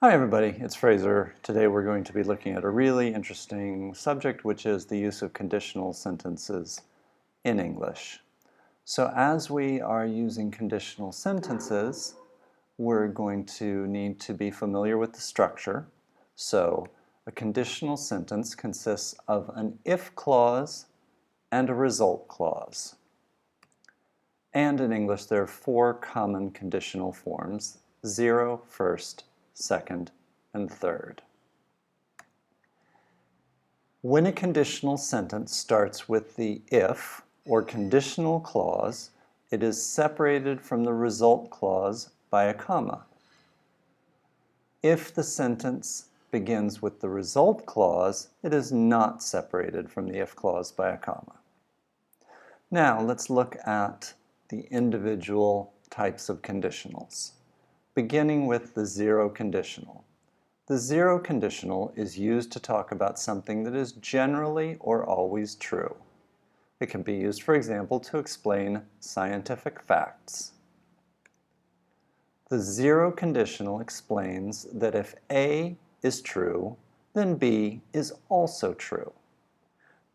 Hi everybody, it's Fraser. Today we're going to be looking at a really interesting subject, which is the use of conditional sentences in English. So as we are using conditional sentences, we're going to need to be familiar with the structure. So a conditional sentence consists of an if clause and a result clause. And in English there are four common conditional forms: zero, first, second, and third. When a conditional sentence starts with the if or conditional clause, it is separated from the result clause by a comma. If the sentence begins with the result clause, it is not separated from the if clause by a comma. Now let's look at the individual types of conditionals, beginning with the zero conditional. The zero conditional is used to talk about something that is generally or always true. It can be used, for example, to explain scientific facts. The zero conditional explains that if A is true, then B is also true.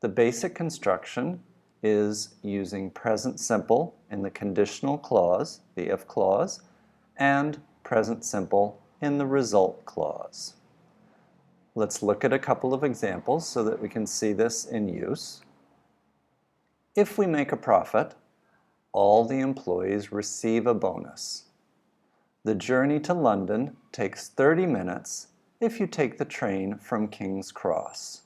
The basic construction is using present simple in the conditional clause, the if clause, and present simple in the result clause. Let's look at a couple of examples so that we can see this in use. If we make a profit, all the employees receive a bonus. The journey to London takes 30 minutes if you take the train from King's Cross.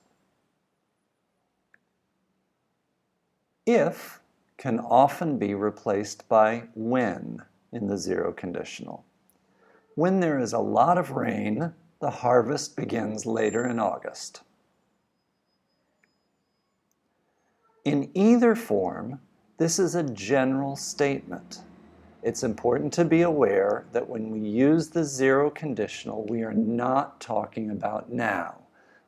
If can often be replaced by when in the zero conditional. When there is a lot of rain, the harvest begins later in August. In either form, this is a general statement. It's important to be aware that when we use the zero conditional, we are not talking about now.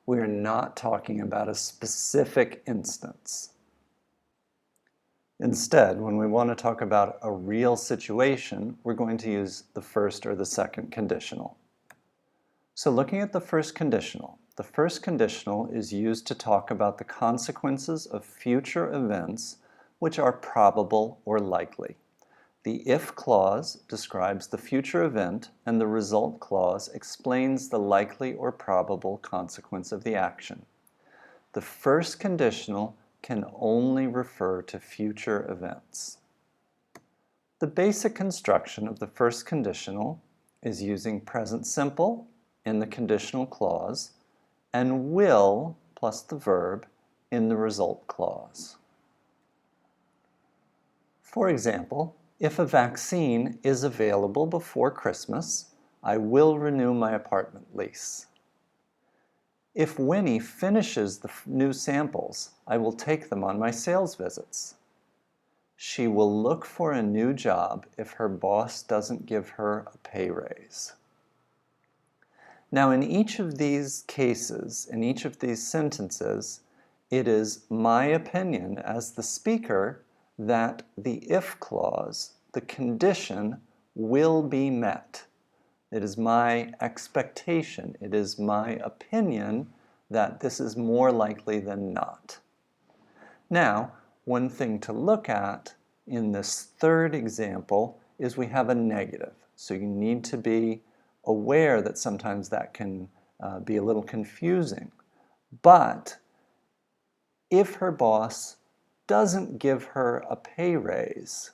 We are not talking about a specific instance. Instead, when we want to talk about a real situation, we're going to use the first or the second conditional. So looking at the first conditional is used to talk about the consequences of future events which are probable or likely. The if clause describes the future event, and the result clause explains the likely or probable consequence of the action. The first conditional can only refer to future events. The basic construction of the first conditional is using present simple in the conditional clause and will plus the verb in the result clause. For example, if a vaccine is available before Christmas, I will renew my apartment lease. If Winnie finishes the new samples, I will take them on my sales visits. She will look for a new job if her boss doesn't give her a pay raise. Now, in each of these cases, in each of these sentences, it is my opinion as the speaker that the if clause, the condition, will be met. It is my expectation, it is my opinion that this is more likely than not. Now, one thing to look at in this third example is we have a negative. So you need to be aware that sometimes that can be a little confusing. But if her boss doesn't give her a pay raise,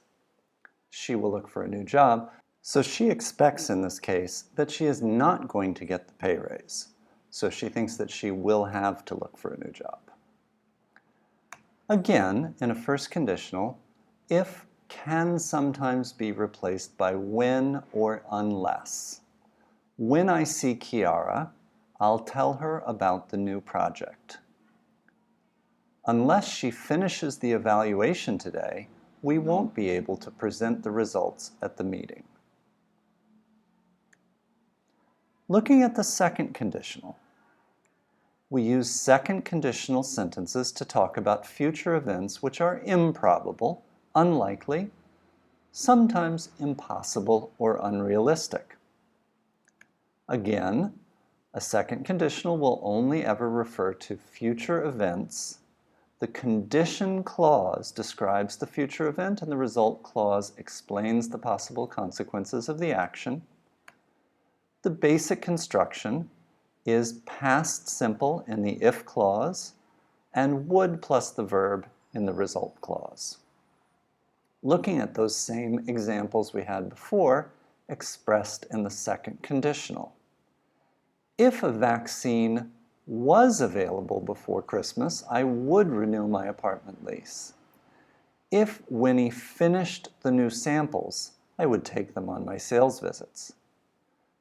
she will look for a new job. So she expects in this case that she is not going to get the pay raise. So she thinks that she will have to look for a new job. Again, in a first conditional, if can sometimes be replaced by when or unless. When I see Kiara, I'll tell her about the new project. Unless she finishes the evaluation today, we won't be able to present the results at the meeting. Looking at the second conditional, we use second conditional sentences to talk about future events which are improbable, unlikely, sometimes impossible or unrealistic. Again, a second conditional will only ever refer to future events. The condition clause describes the future event, and the result clause explains the possible consequences of the action. The basic construction is past simple in the if clause and would plus the verb in the result clause. Looking at those same examples we had before, expressed in the second conditional. If a vaccine was available before Christmas, I would renew my apartment lease. If Winnie finished the new samples, I would take them on my sales visits.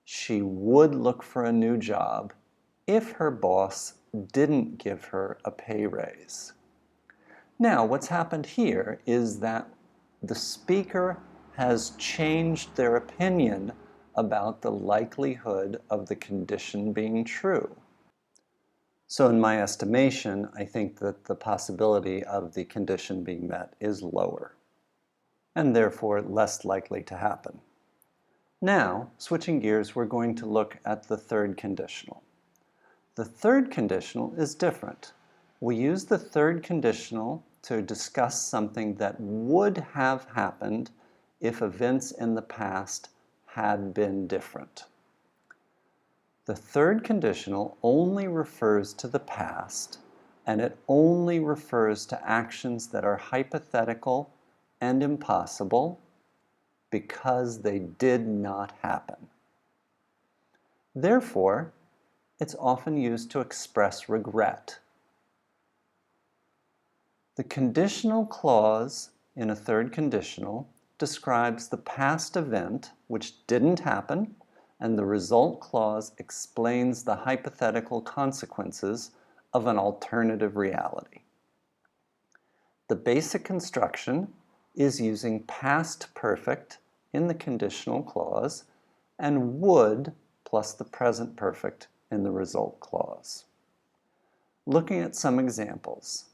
She would look for a new job if her boss didn't give her a pay raise. Now, what's happened here is that the speaker has changed their opinion about the likelihood of the condition being true. So in my estimation, I think that the possibility of the condition being met is lower, and therefore less likely to happen. Now, switching gears, we're going to look at the third conditional. The third conditional is different. We use the third conditional to discuss something that would have happened if events in the past had been different. The third conditional only refers to the past, and it only refers to actions that are hypothetical and impossible because they did not happen. Therefore, it's often used to express regret. The conditional clause in a third conditional describes the past event which didn't happen, and the result clause explains the hypothetical consequences of an alternative reality. The basic construction is using past perfect in the conditional clause and would plus the present perfect in the result clause. Looking at some examples.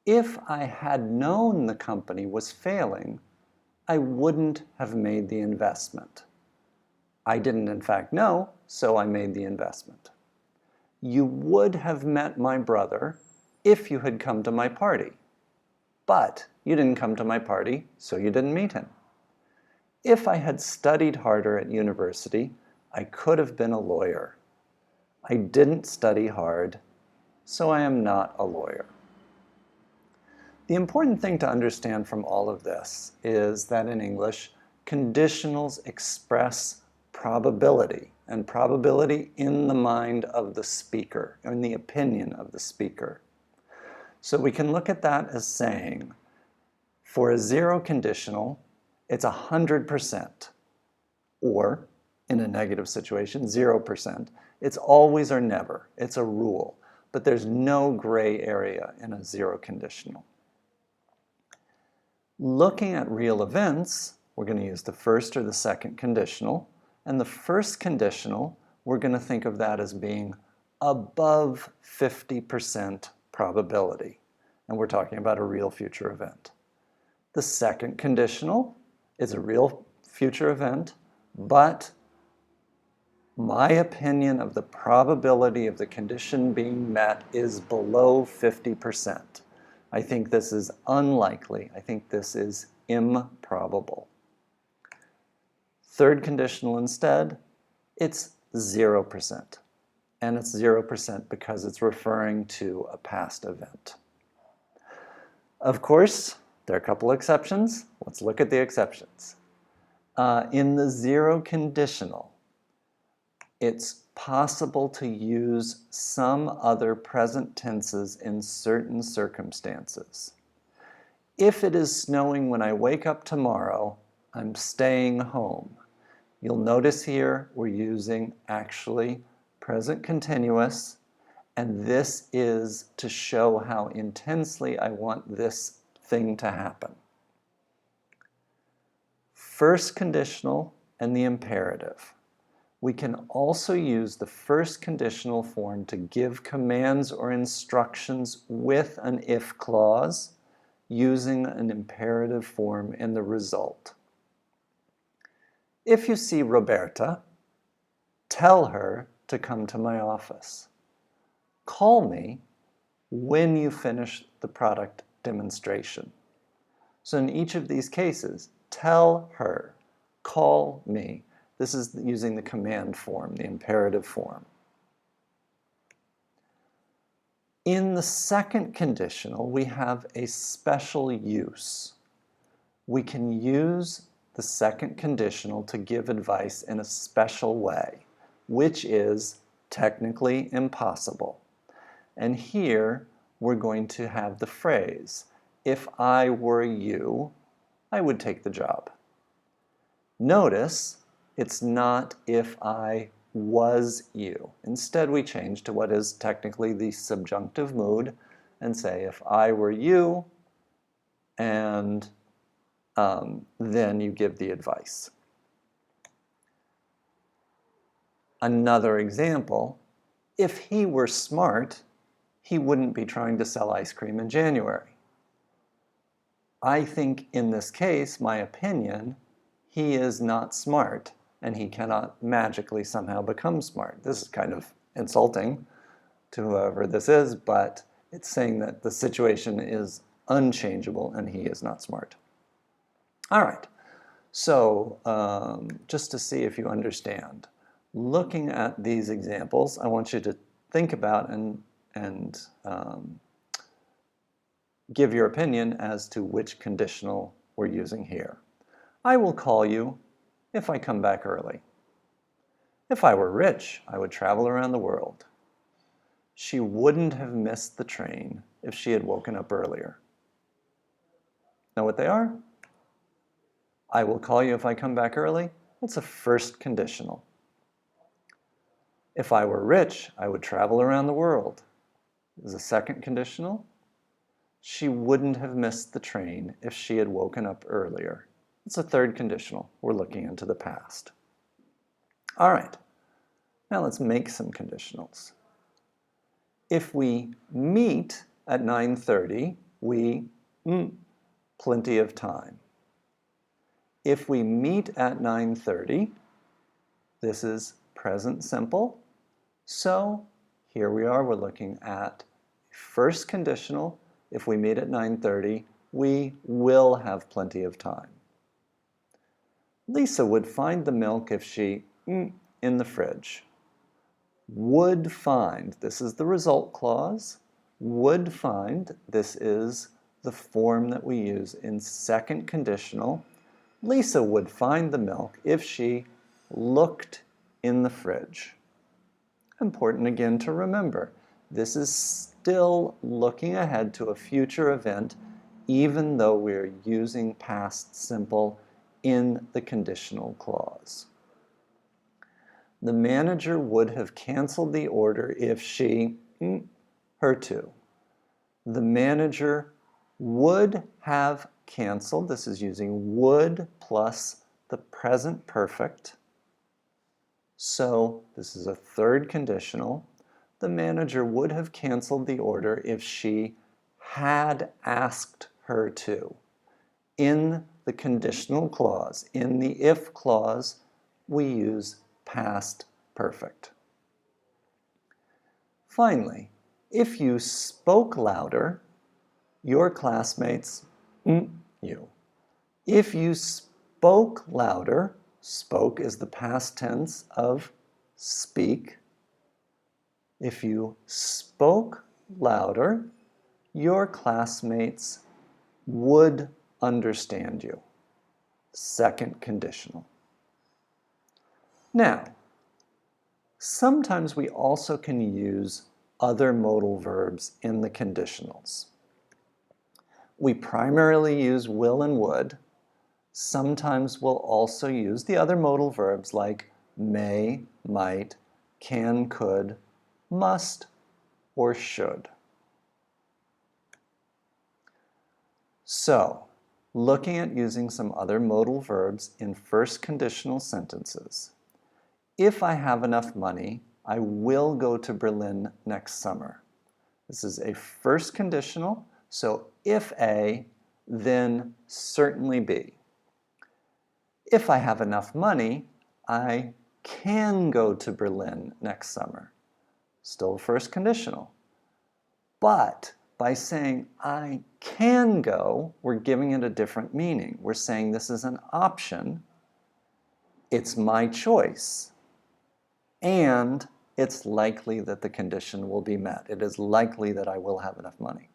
If I had known the company was failing, I wouldn't have made the investment. I didn't in fact know, so I made the investment. You would have met my brother if you had come to my party, but you didn't come to my party, so you didn't meet him. If I had studied harder at university, I could have been a lawyer. I didn't study hard, so I am not a lawyer. The important thing to understand from all of this is that in English, conditionals express probability, and probability in the mind of the speaker, in the opinion of the speaker. So we can look at that as saying, for a zero conditional, it's 100%, or in a negative situation, 0%. It's always or never. It's a rule, but there's no gray area in a zero conditional. Looking at real events, we're going to use the first or the second conditional. And the first conditional, we're going to think of that as being above 50% probability. And we're talking about a real future event. The second conditional is a real future event, but my opinion of the probability of the condition being met is below 50%. I think this is unlikely. I think this is improbable. Third conditional instead, it's 0%. And it's 0% because it's referring to a past event. Of course, there are a couple exceptions. Let's look at the exceptions. In the zero conditional, it's possible to use some other present tenses in certain circumstances. If it is snowing when I wake up tomorrow, I'm staying home. You'll notice here we're using actually present continuous, and this is to show how intensely I want this thing to happen. First conditional and the imperative. We can also use the first conditional form to give commands or instructions with an if clause using an imperative form in the result. If you see Roberta, tell her to come to my office. Call me when you finish the product demonstration. So in each of these cases, tell her, call me. This is using the command form, the imperative form. In the second conditional, we have a special use. We can use the second conditional to give advice in a special way, which is technically impossible. And here we're going to have the phrase, if I were you, I would take the job. Notice it's not if I was you. Instead, we change to what is technically the subjunctive mood and say, if I were you, and then you give the advice. Another example, if he were smart, he wouldn't be trying to sell ice cream in January. I think in this case, my opinion, he is not smart and he cannot magically somehow become smart. This is kind of insulting to whoever this is, but it's saying that the situation is unchangeable and he is not smart. All right, so just to see if you understand, looking at these examples, I want you to think about and give your opinion as to which conditional we're using here. I will call you if I come back early. If I were rich, I would travel around the world. She wouldn't have missed the train if she had woken up earlier. Know what they are? I will call you if I come back early. It's a first conditional. If I were rich, I would travel around the world. Is a second conditional. She wouldn't have missed the train if she had woken up earlier. It's a third conditional. We're looking into the past. All right, now let's make some conditionals. If we meet at 9:30, we plenty of time. If we meet at 9:30, this is present simple. So here we are, we're looking at first conditional. If we meet at 9:30, we will have plenty of time. Lisa would find the milk if she in the fridge. Would find, this is the result clause. Would find, this is the form that we use in second conditional. Lisa would find the milk if she looked in the fridge. Important again to remember, this is still looking ahead to a future event, even though we're using past simple in the conditional clause. The manager would have canceled the order if she, her to. The manager would have canceled, this is using would plus the present perfect. So this is a third conditional. The manager would have canceled the order if she had asked her to. In the conditional clause, in the if clause, we use past perfect. Finally, if you spoke louder, your classmates, you. If you spoke louder, spoke is the past tense of speak. If you spoke louder, your classmates would understand you. Second conditional. Now, sometimes we also can use other modal verbs in the conditionals. We primarily use will and would. Sometimes we'll also use the other modal verbs like may, might, can, could, must, or should. So, looking at using some other modal verbs in first conditional sentences. If I have enough money, I will go to Berlin next summer. This is a first conditional, so if A, then certainly B. If I have enough money, I can go to Berlin next summer. Still a first conditional. But by saying I can go, we're giving it a different meaning. We're saying this is an option. It's my choice. And it's likely that the condition will be met. It is likely that I will have enough money.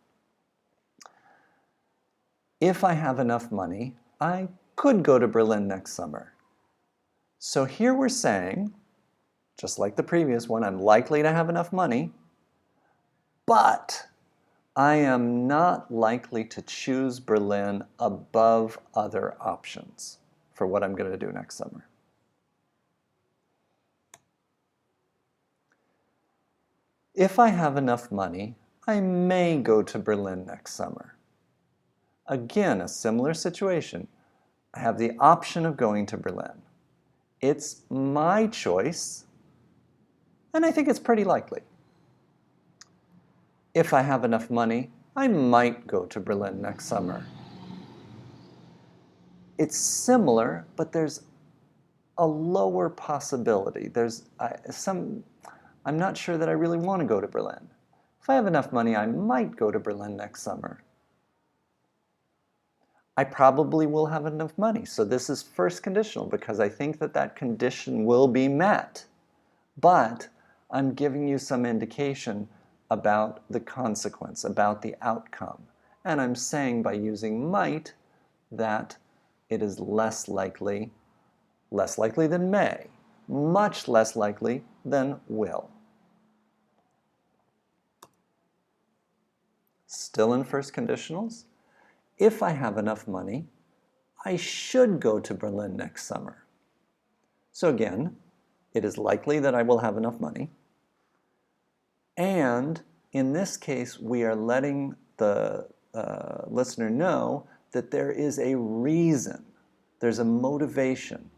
If I have enough money, I could go to Berlin next summer. So here we're saying, just like the previous one, I'm likely to have enough money, but I am not likely to choose Berlin above other options for what I'm going to do next summer. If I have enough money, I may go to Berlin next summer. Again, a similar situation. I have the option of going to Berlin. It's my choice, and I think it's pretty likely. If I have enough money, I might go to Berlin next summer. It's similar, but there's a lower possibility. I'm not sure that I really want to go to Berlin. If I have enough money, I might go to Berlin next summer. I probably will have enough money. So this is first conditional because I think that that condition will be met. But I'm giving you some indication about the consequence, about the outcome. And I'm saying by using might that it is less likely than may, much less likely than will. Still in first conditionals. If I have enough money, I should go to Berlin next summer. So again, it is likely that I will have enough money. And in this case, we are letting the listener know that there is a reason, there's a motivation.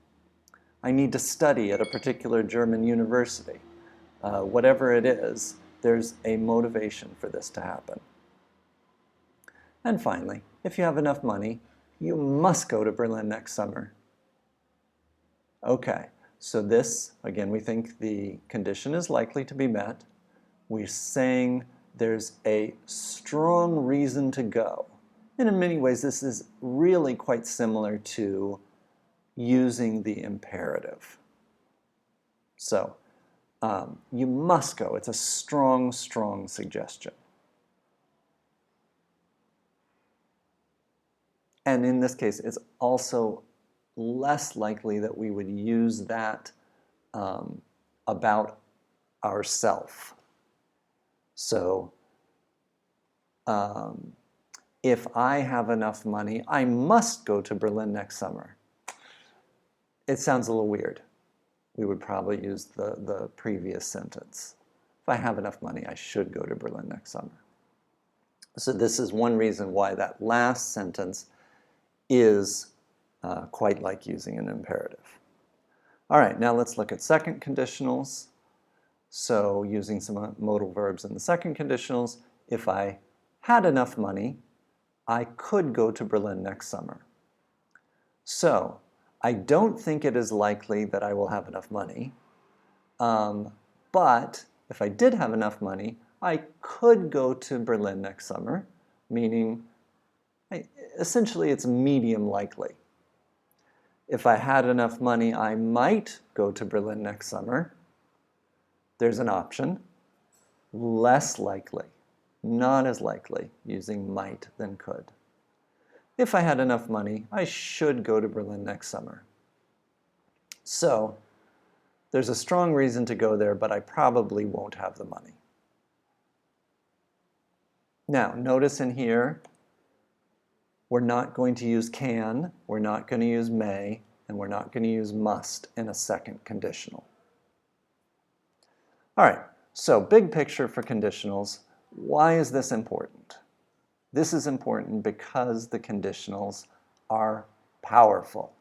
I need to study at a particular German university. Whatever it is, there's a motivation for this to happen. And finally, if you have enough money, you must go to Berlin next summer. Okay, so this, again, we think the condition is likely to be met. We're saying there's a strong reason to go. And in many ways, this is really quite similar to using the imperative. So, you must go. It's a strong, strong suggestion. And in this case, it's also less likely that we would use that about ourself. So, if I have enough money, I must go to Berlin next summer. It sounds a little weird. We would probably use the previous sentence. If I have enough money, I should go to Berlin next summer. So this is one reason why that last sentence is quite like using an imperative. All right, now let's look at second conditionals. So using some modal verbs in the second conditionals, if I had enough money, I could go to Berlin next summer. So I don't think it is likely that I will have enough money, but if I did have enough money, I could go to Berlin next summer, meaning essentially it's medium likely. If I had enough money, I might go to Berlin next summer. There's an option. Less likely, not as likely, using might than could. If I had enough money, I should go to Berlin next summer. So there's a strong reason to go there, but I probably won't have the money. Now, notice in here, we're not going to use can, we're not going to use may, and we're not going to use must in a second conditional. All right, so big picture for conditionals. Why is this important? This is important because the conditionals are powerful.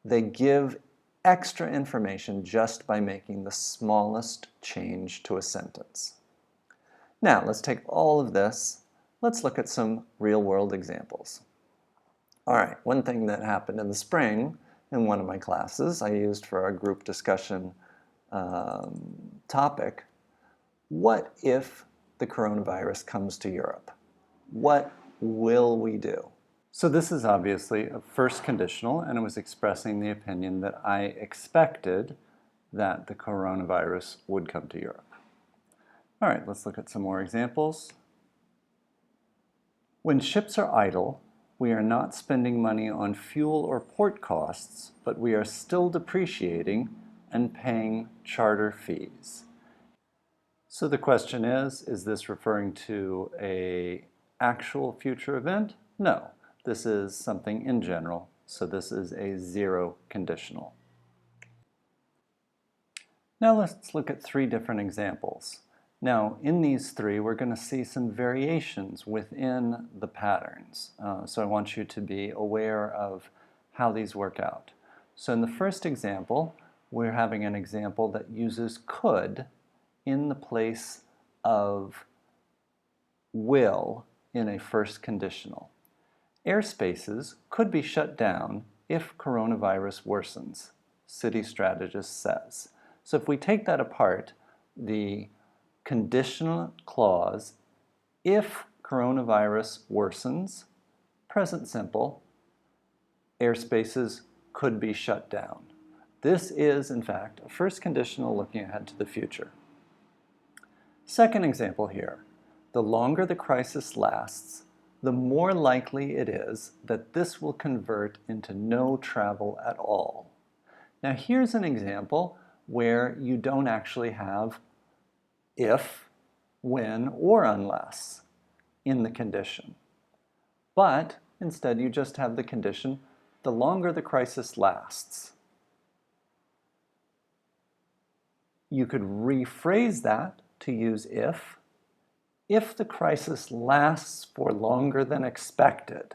They give extra information just by making the smallest change to a sentence. Now, let's take all of this. Let's look at some real-world examples. All right, one thing that happened in the spring in one of my classes I used for our group discussion topic. What if the coronavirus comes to Europe? What will we do? So this is obviously a first conditional, and it was expressing the opinion that I expected that the coronavirus would come to Europe. All right, let's look at some more examples. When ships are idle, we are not spending money on fuel or port costs, but we are still depreciating and paying charter fees. So the question is this referring to an actual future event? No, this is something in general, so this is a zero conditional. Now let's look at three different examples. Now, in these three, we're going to see some variations within the patterns. So I want you to be aware of how these work out. So in the first example, we're having an example that uses could in the place of will in a first conditional. Airspaces could be shut down if coronavirus worsens, city strategist says. So if we take that apart, the conditional clause, if coronavirus worsens, present simple, airspaces could be shut down. This is, in fact, a first conditional looking ahead to the future. Second example here, the longer the crisis lasts, the more likely it is that this will convert into no travel at all. Now here's an example where you don't actually have if, when, or unless in the condition. But instead you just have the condition, the longer the crisis lasts. You could rephrase that to use if the crisis lasts for longer than expected.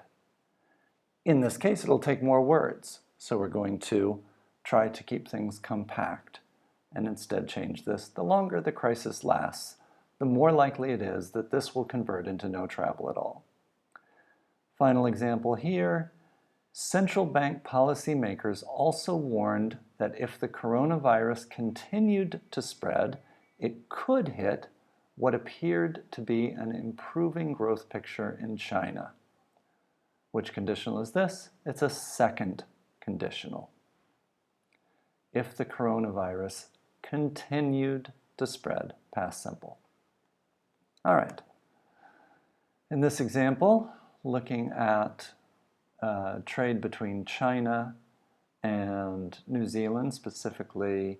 In this case, it'll take more words, so we're going to try to keep things compact and instead change this. The longer the crisis lasts, the more likely it is that this will convert into no travel at all. Final example here, central bank policymakers also warned that if the coronavirus continued to spread, it could hit what appeared to be an improving growth picture in China. Which conditional is this? It's a second conditional. If the coronavirus continued to spread, past simple. All right. In this example, looking at trade between China and New Zealand, specifically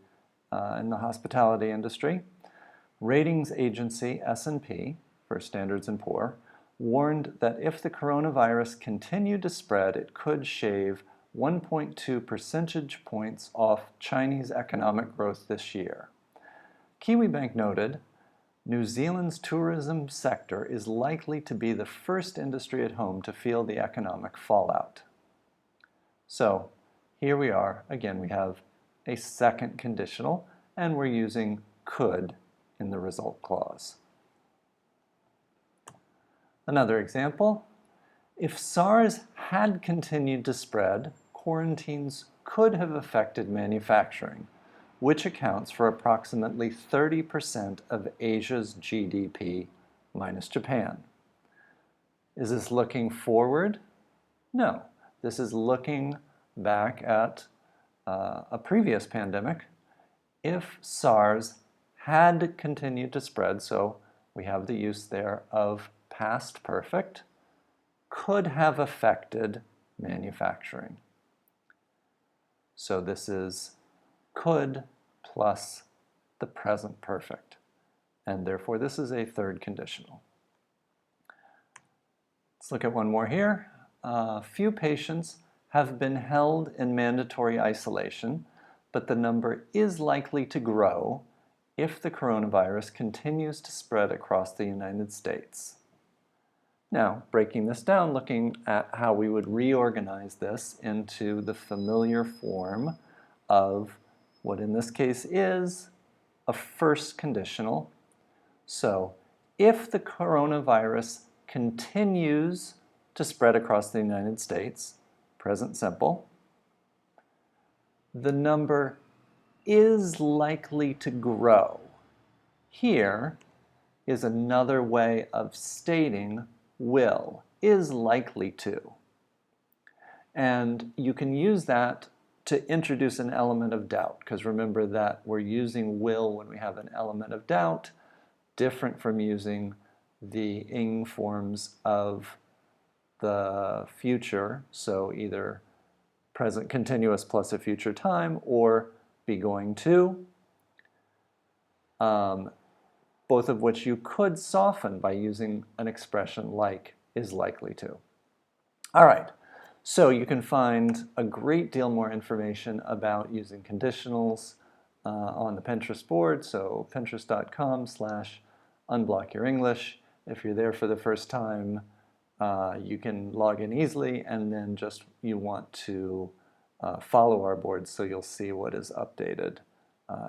in the hospitality industry, ratings agency S&P, for Standards & Poor, warned that if the coronavirus continued to spread, it could shave 1.2 percentage points off Chinese economic growth this year. Kiwi Bank noted, New Zealand's tourism sector is likely to be the first industry at home to feel the economic fallout. So here we are. Again, we have a second conditional, and we're using could in the result clause. Another example, if SARS had continued to spread, quarantines could have affected manufacturing, which accounts for approximately 30% of Asia's GDP minus Japan. Is this looking forward? No, this is looking back at a previous pandemic. If SARS had continued to spread, so we have the use there of past perfect, could have affected manufacturing. So this is could plus the present perfect, and therefore this is a third conditional. Let's look at one more here. Few patients have been held in mandatory isolation, but the number is likely to grow if the coronavirus continues to spread across the United States. Now, breaking this down, looking at how we would reorganize this into the familiar form of what in this case is a first conditional. So, if the coronavirus continues to spread across the United States, present simple, the number is likely to grow. Here is another way of stating will, is likely to. And you can use that to introduce an element of doubt, because remember that we're using will when we have an element of doubt, different from using the ing forms of the future, so either present continuous plus a future time or be going to, both of which you could soften by using an expression like is likely to. All right, so you can find a great deal more information about using conditionals on the Pinterest board, so pinterest.com/unblockyourenglish. If you're there for the first time, you can log in easily, and then just you want to follow our board so you'll see what is updated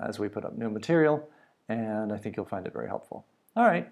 as we put up new material, and I think you'll find it very helpful. All right,